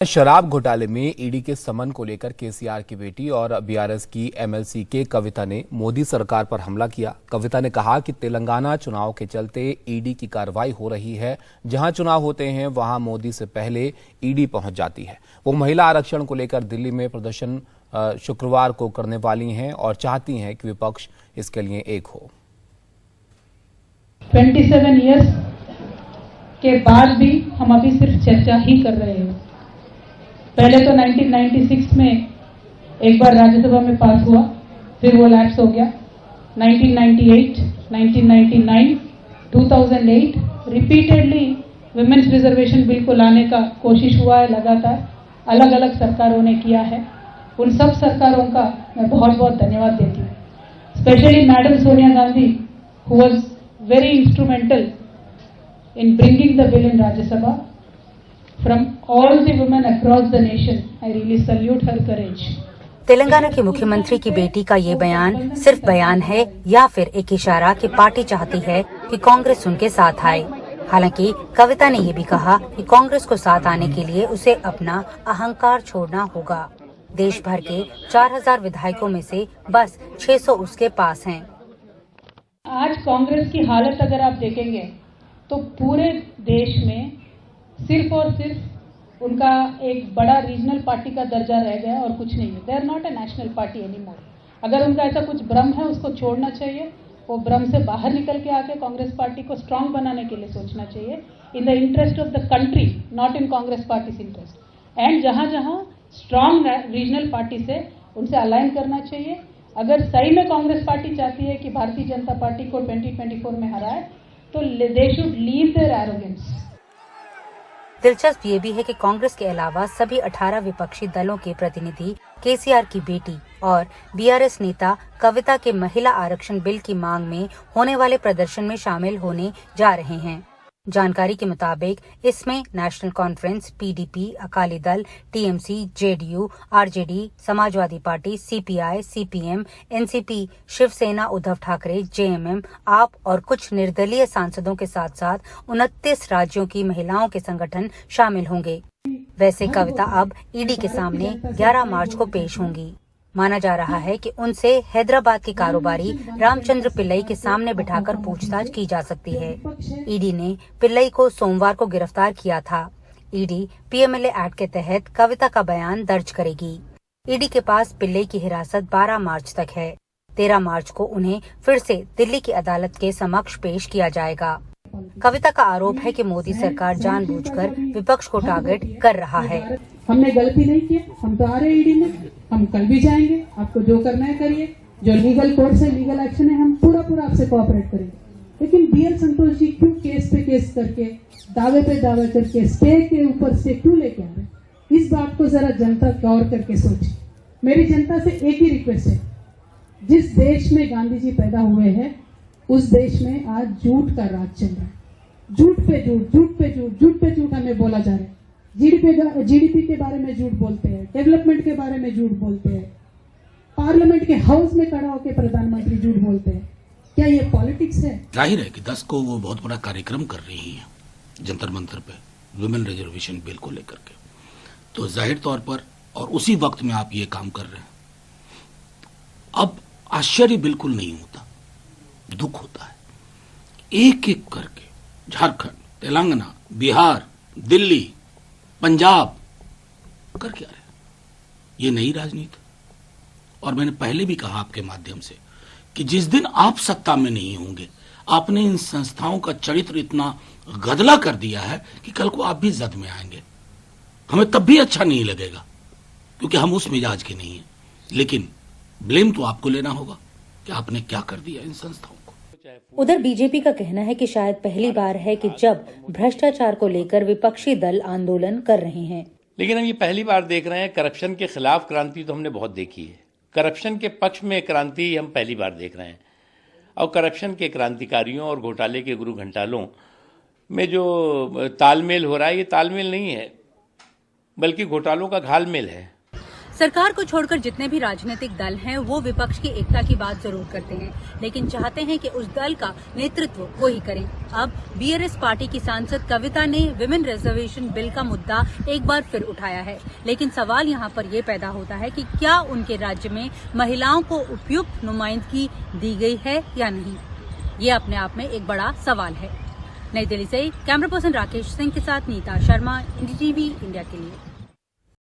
शराब घोटाले में ईडी के समन को लेकर केसीआर की बेटी और बीआरएस की एमएलसी के कविता ने मोदी सरकार पर हमला किया। कविता ने कहा कि तेलंगाना चुनाव के चलते ईडी की कार्रवाई हो रही है। जहां चुनाव होते हैं वहां मोदी से पहले ईडी पहुंच जाती है। वो महिला आरक्षण को लेकर दिल्ली में प्रदर्शन शुक्रवार को करने वाली हैं और चाहती हैं कि विपक्ष इसके लिए एक हो। 27 ईयर्स के बाद भी हम अभी सिर्फ चर्चा ही कर रहे हैं। पहले तो 1996 में एक बार राज्यसभा में पास हुआ, फिर वो लैप्स हो गया। 1998, 1999, 2008 रिपीटेडली विमेन्स रिजर्वेशन बिल को लाने का कोशिश हुआ है। लगातार अलग अलग सरकारों ने किया है। उन सब सरकारों का मैं बहुत बहुत धन्यवाद देती हूँ। Specially madam Sonia Gandhi who was very instrumental in bringing the bill in Rajya Sabha. From all the women across the nation, I really salute her courage. Telangana के मुख्यमंत्री की बेटी का ये बयान सिर्फ बयान है या फिर एक इशारा कि पार्टी चाहती है कि कांग्रेस उनके साथ आए। हालांकि कविता ने ये भी कहा कि कांग्रेस को साथ आने के लिए उसे अपना अहंकार छोड़ना होगा। देश भर के 4000 विधायकों में से बस 600 उसके पास हैं। आज कांग्रेस की हालत अगर आप देखेंगे तो पूरे देश में सिर्फ और सिर्फ उनका एक बड़ा रीजनल पार्टी का दर्जा रह गया और कुछ नहीं है। They are not a national party any more. अगर उनका ऐसा कुछ भ्रम है उसको छोड़ना चाहिए। वो भ्रम से बाहर निकल के आके कांग्रेस पार्टी को स्ट्रांग बनाने के लिए सोचना चाहिए, in the interest of the country, not in Congress party interest. And जहां जहां स्ट्रांग रीजनल पार्टी से उनसे अलाइन करना चाहिए। अगर सही में कांग्रेस पार्टी चाहती है कि भारतीय जनता पार्टी को 2024 में हराए तो they should leave their arrogance. दिलचस्प ये भी है कि कांग्रेस के अलावा सभी 18 विपक्षी दलों के प्रतिनिधि केसीआर की बेटी और बीआरएस नेता कविता के महिला आरक्षण बिल की मांग में होने वाले प्रदर्शन में शामिल होने जा रहे हैं। जानकारी के मुताबिक इसमें national conference, PDP, Akali Dal, TMC, JDU, RJD, Samajwadi party, CPI, CPM, NCP, Shiv Sena, Uddhav Thackeray, JMM, AAP और कुछ निर्दलीय सांसदों के साथ साथ 29 राज्यों की महिलाओं के संगठन शामिल होंगे। वैसे कविता अब ईडी के सामने 11 मार्च को पेश होंगी। माना जा रहा है कि उनसे हैदराबाद के कारोबारी रामचंद्र पिल्लई के सामने बिठाकर पूछताछ की जा सकती है। ईडी ने पिल्लई को सोमवार को गिरफ्तार किया था। ईडी पीएमएलए एक्ट के तहत कविता का बयान दर्ज करेगी। ईडी के पास पिल्लई की हिरासत 12 मार्च तक है। 13 मार्च को उन्हें फिर से दिल्ली की अदालत के समक्ष पेश किया जाएगा। कविता का आरोप है कि मोदी सरकार जानबूझकर विपक्ष को टारगेट कर रहा है। हमने गलती नहीं की, हम तो आ रहे ईडी में, हम कल भी जाएंगे। आपको जो करना है करिए, जो लीगल कोर्स है, लीगल एक्शन है, हम पूरा आपसे कोऑपरेट करेंगे। लेकिन बीएल संतोष जी क्यों केस पे केस करके, दावे पे दावा करके, स्टे के ऊपर से क्यों लेके आ रहे, इस बात को जरा जनता गौर करके सोचे। मेरी जनता से एक ही रिक्वेस्ट है, जिस देश में गांधी जी पैदा हुए हैं उस देश में आज झूठ का राज चल रहा है। झूठ पे झूठ, झूठ पे झूठ, झूठ पे झूठ हमें बोला जा रहा है। जीडीपी के बारे में झूठ बोलते हैं, डेवलपमेंट के बारे में झूठ बोलते हैं, पार्लियामेंट के हाउस में खड़ा होकर प्रधानमंत्री झूठ बोलते हैं। क्या ये पॉलिटिक्स है? जाहिर है कि 10 को वो बहुत बड़ा कार्यक्रम कर रही हैं जंतर मंतर पे वुमेन रिजर्वेशन बिल को लेकर के। तो जाहिर तौर पर और उसी वक्त में आप ये काम कर रहे हैं। अब आश्चर्य बिल्कुल नहीं होता, दुख होता है। एक एक करके झारखंड, तेलंगाना, बिहार, दिल्ली, पंजाब कर क्या रहे। ये नई राजनीति। और मैंने पहले भी कहा आपके माध्यम से कि जिस दिन आप सत्ता में नहीं होंगे, आपने इन संस्थाओं का चरित्र इतना गदला कर दिया है कि कल को आप भी जद में आएंगे। हमें तब भी अच्छा नहीं लगेगा क्योंकि हम उस मिजाज के नहीं हैं। लेकिन ब्लेम तो आपको लेना होगा कि आपने क्या कर दिया इन संस्थाओं को। उधर बीजेपी का कहना है कि शायद पहली बार है कि जब भ्रष्टाचार को लेकर विपक्षी दल आंदोलन कर रहे हैं। लेकिन हम ये पहली बार देख रहे हैं। करप्शन के खिलाफ क्रांति तो हमने बहुत देखी है, करप्शन के पक्ष में क्रांति हम पहली बार देख रहे हैं। और करप्शन के क्रांतिकारियों और घोटाले के गुरु घंटालों में जो तालमेल हो रहा है, ये तालमेल नहीं है बल्कि घोटालों का घालमेल है। सरकार को छोड़कर जितने भी राजनीतिक दल हैं वो विपक्ष की एकता की बात जरूर करते हैं, लेकिन चाहते हैं कि उस दल का नेतृत्व वो ही करें। अब बीआरएस पार्टी की सांसद कविता ने विमेन रिजर्वेशन बिल का मुद्दा एक बार फिर उठाया है, लेकिन सवाल यहाँ पर ये पैदा होता है कि क्या उनके राज्य में महिलाओं को उपयुक्त नुमाइंदगी दी गई है या नहीं। ये अपने आप में एक बड़ा सवाल है। नई दिल्ली से कैमरा पर्सन राकेश सिंह के साथ नीता शर्मा, NDTV इंडिया के लिए।